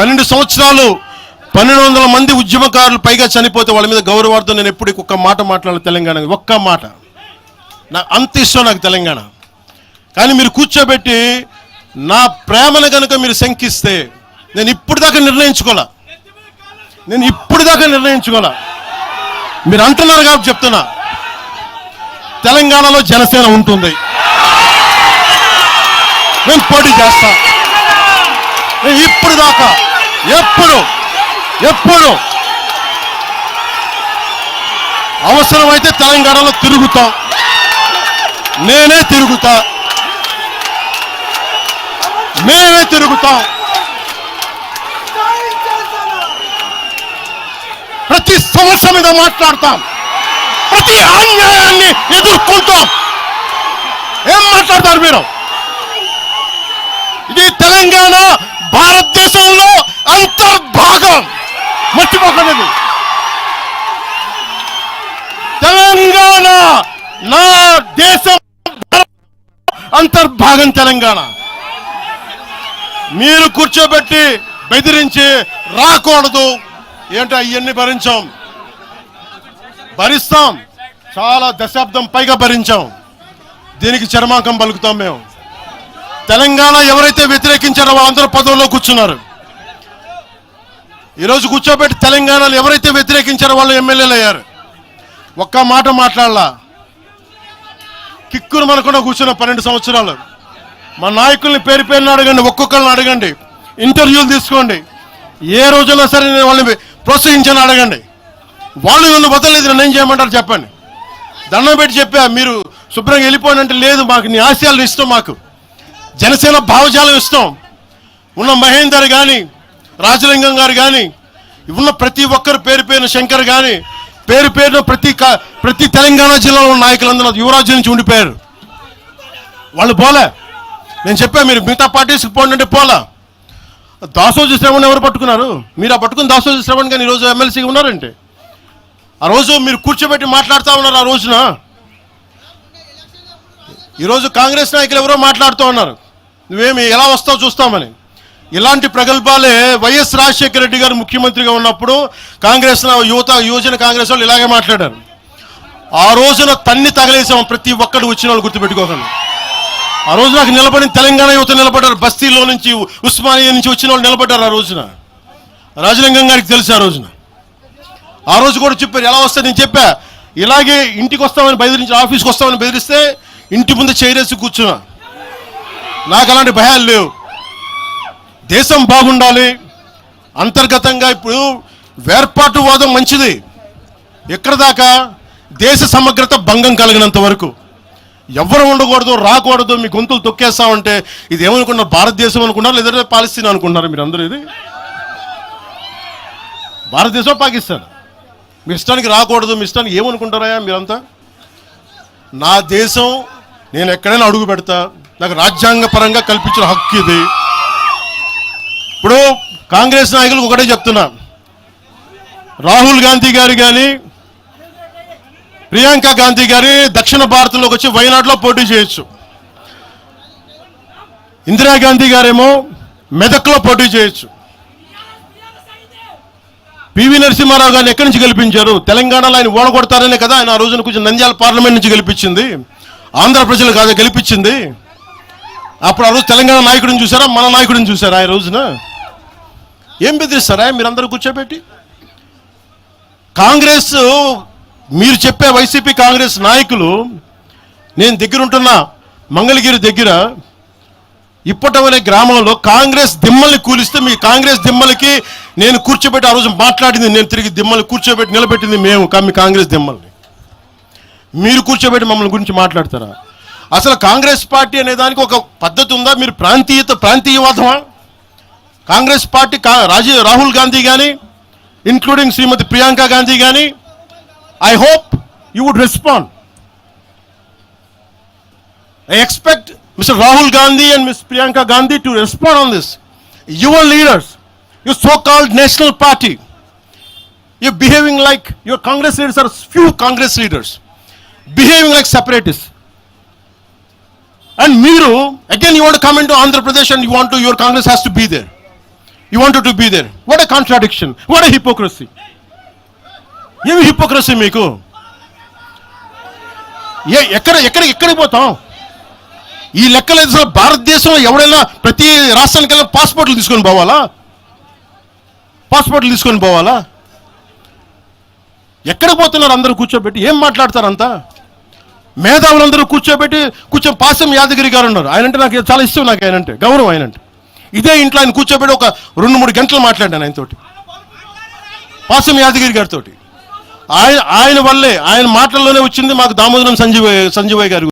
12 సంవత్సరాలు 1200 మంది ఉద్యమకారులు పైగా చనిపోతే వాళ్ళ మీద గౌరవార్థం నేను ఎప్పుడు ఒక్క మాట మాట్లాడాలి తెలంగాణ, ఒక్క మాట. నాకు అంత ఇష్టం నాకు తెలంగాణ. కానీ మీరు కూర్చోబెట్టి నా ప్రేమను కనుక మీరు శంకిస్తే నేను ఇప్పుడు దాకా నిర్ణయించుకోలే. మీరు అంటున్నారు కాబట్టి చెప్తున్నా, తెలంగాణలో జనసేన ఉంటుంది, మేము పోటీ చేస్తాం. ఇప్పుడు దాకా ఎప్పుడు అవసరమైతే తెలంగాణలో తిరుగుతాం, మేమే తిరుగుతాం. ప్రతి సమస్య మీద మాట్లాడతాం, ప్రతి అన్యాయాన్ని ఎదుర్కొంటాం. ఏం మాట్లాడతారు మీరు? ఇది తెలంగాణ భారతదేశంలో అంతర్భాగం, మర్చిపోకండి. తెలంగాణ నా దేశం అంతర్భాగం తెలంగాణ. మీరు కూర్చోబెట్టి బెదిరించి రాకూడదు ఏంటో అవన్నీ భరిస్తాం. చాలా దశాబ్దం పైగా భరించాం. దీనికి చర్మాంకం పలుకుతాం మేము. తెలంగాణ ఎవరైతే వ్యతిరేకించారో వాళ్ళందరూ పదవుల్లో కూర్చున్నారు. ఈరోజు కూర్చోబెట్టి తెలంగాణలో ఎవరైతే వ్యతిరేకించారో వాళ్ళు ఎమ్మెల్యేలు అయ్యారు. ఒక్క మాట మాట్లాడలా, కిక్కును మనకుండా కూర్చున్న 12 సంవత్సరాలు. మా నాయకుల్ని పేరు పేరుని అడగండి, ఒక్కొక్కరిని అడగండి, ఇంటర్వ్యూలు తీసుకోండి. ఏ రోజున్నా సరే నేను వాళ్ళని ప్రోత్సహించని అడగండి. వాళ్ళు నన్ను వదలలేదు, నన్ను ఏం చేయమంటారు చెప్పండి. దండం పెట్టి చెప్పా, మీరు శుభ్రంగా వెళ్ళిపోయినంటే లేదు, మాకు నీ ఆశయాలు ఇష్టం, మాకు జనసేన భావజాలం ఇష్టం. ఉన్న మహేందర్ కానీ, రాజలింగం గారు కానీ, ఉన్న ప్రతి ఒక్కరు పేరు పేరున, శంకర్ కానీ పేరు పేరున ప్రతి తెలంగాణ జిల్లాలో ఉన్న నాయకులందరూ యువరాజ్యం నుంచి ఉండిపోయారు. వాళ్ళు పోలే. నేను చెప్పా, మీరు మిగతా పార్టీస్కి పోండి అంటే పోలా. దాసోజు శ్రవణ్ ఎవరు పట్టుకున్నారు? మీరు ఆ పట్టుకుని దాసోజు శ్రవణ్ కానీ ఈరోజు ఎమ్మెల్సీగా ఉన్నారంటే, ఆ రోజు మీరు కూర్చోబెట్టి మాట్లాడుతూ ఉన్నారు. ఆ రోజున ఈరోజు కాంగ్రెస్ నాయకులు ఎవరో మాట్లాడుతూ ఉన్నారు, నువ్వేమి ఎలా వస్తావు చూస్తామని. ఇలాంటి ప్రగల్భాలే వైఎస్ రాజశేఖర రెడ్డి గారు ముఖ్యమంత్రిగా ఉన్నప్పుడు కాంగ్రెస్ యువజన కాంగ్రెస్ వాళ్ళు ఇలాగే మాట్లాడారు. ఆ రోజున తన్ని తగలేసాం ప్రతి ఒక్కడు వచ్చిన వాళ్ళు, గుర్తుపెట్టుకోకండి. ఆ రోజు నాకు నిలబడిన తెలంగాణ యువత నిలబడ్డారు, బస్తీలో నుంచి ఉస్మానియా నుంచి వచ్చిన వాళ్ళు నిలబడ్డారు. ఆ రోజున రాజలింగం గారికి తెలుసు. ఆ రోజు కూడా చెప్పారు ఎలా వస్తే. నేను చెప్పా, ఇలాగే ఇంటికి వస్తామని బెదిరించి, ఆఫీస్కి వస్తామని బెదిరిస్తే ఇంటి ముందు చేరేసి కూర్చున్నా. నాకు అలాంటి భయాలు లేవు. దేశం బాగుండాలి అంతర్గతంగా. ఇప్పుడు వేర్పాటువాదం మంచిది ఎక్కడ దాకా, దేశ సమగ్రత భంగం కలిగినంత వరకు. ఎవరు ఉండకూడదు, రాకూడదు, మీ గొంతులు తొక్కేస్తామంటే ఇది ఏమనుకున్నారు? భారతదేశం అనుకున్నారు, లేదంటే పాలస్తీనా అనుకుంటున్నారు మీరు అందరూ? ఇది భారతదేశం, పాకిస్తాన్. మీ ఇష్టానికి రాకూడదు, మీ ఇష్టానికి ఏమనుకుంటారా మీరంతా? నా దేశం, నేను ఎక్కడైనా అడుగు పెడతా, నాకు రాజ్యాంగ పరంగా కల్పించిన హక్కు ఇది. ఇప్పుడు కాంగ్రెస్ నాయకులకు ఒకటే చెప్తున్నా, రాహుల్ గాంధీ గారు కానీ ప్రియాంక గాంధీ గారి దక్షిణ భారతంలోకి వచ్చి వైనాడులో పోటీ చేయొచ్చు. ఇందిరాగాంధీ గారేమో మెదక్లో పోటీ చేయొచ్చు. పివి నరసింహారావు గారిని ఎక్కడి నుంచి గెలిపించారు? తెలంగాణలో ఆయన ఓడగొడతారనే కదా ఆయన ఆ రోజున కొంచెం నంద్యాల పార్లమెంట్ నుంచి గెలిపించింది, ఆంధ్ర ప్రజలు కాదు గెలిపించింది. అప్పుడు ఆ రోజు తెలంగాణ నాయకుడిని చూసారా, మన నాయకుడిని చూసారా? ఆ రోజున ఏం బెదిరిస్తారా మీరందరూ కూర్చోబెట్టి? కాంగ్రెస్, మీరు చెప్పే వైసీపీ కాంగ్రెస్ నాయకులు, నేను దగ్గరుంటున్న మంగళగిరి దగ్గర ఇప్పటం అనే గ్రామంలో కాంగ్రెస్ దిమ్మల్ని కూలిస్తే, మీ కాంగ్రెస్ దిమ్మలకి నేను కూర్చోబెట్టి ఆ రోజు మాట్లాడింది, నేను తిరిగి దిమ్మల్ని కూర్చోబెట్టి నిలబెట్టింది మేము, మీ కాంగ్రెస్ దిమ్మల్ని. మీరు కూర్చోబెట్టి మమ్మల్ని గురించి మాట్లాడతారా? అసలు కాంగ్రెస్ పార్టీ అనే దానికి ఒక పద్ధతి ఉందా? మీరు ప్రాంతీయవాదమా? కాంగ్రెస్ పార్టీ రాహుల్ గాంధీ కానీ, ఇంక్లూడింగ్ శ్రీమతి ప్రియాంక గాంధీ కానీ, I hope you would respond. I expect Mr. Rahul Gandhi and Ms. Priyanka Gandhi to respond on this. Your leaders, your so-called national party, you're behaving like, your Congress leaders are few Congress leaders, behaving like separatists. And Meeru, again you want to come into Andhra Pradesh and your Congress has to be there. You wanted to be there. What a contradiction, what a hypocrisy. ఏమి hypocrisy మీకు? ఎక్కడికి పోతాం? ఈ లెక్కలేదు. అసలు భారతదేశంలో ఎవడైనా ప్రతి రాష్ట్రానికి వెళ్ళినా పాస్పోర్ట్లు తీసుకొని పోవాలా? ఎక్కడికి పోతున్నారు? అందరూ కూర్చోబెట్టి ఏం మాట్లాడతారు? అంతా మేధావులందరూ కూర్చొని పాసం యాదగిరి గారు ఉన్నారు. ఆయనంటే నాకు చాలా ఇష్టం, నాకు ఆయనంటే గౌరవం. ఆయనంటే ఇదే ఇంట్లో ఆయన కూర్చోబెట్టి ఒక 2-3 గంటలు మాట్లాడాను ఆయనతోటి, పాసం యాదగిరి గారితో. ఆయన వల్లే, ఆయన మాటల్లోనే వచ్చింది మాకు దామోదరం సంజీవయ్య గారు.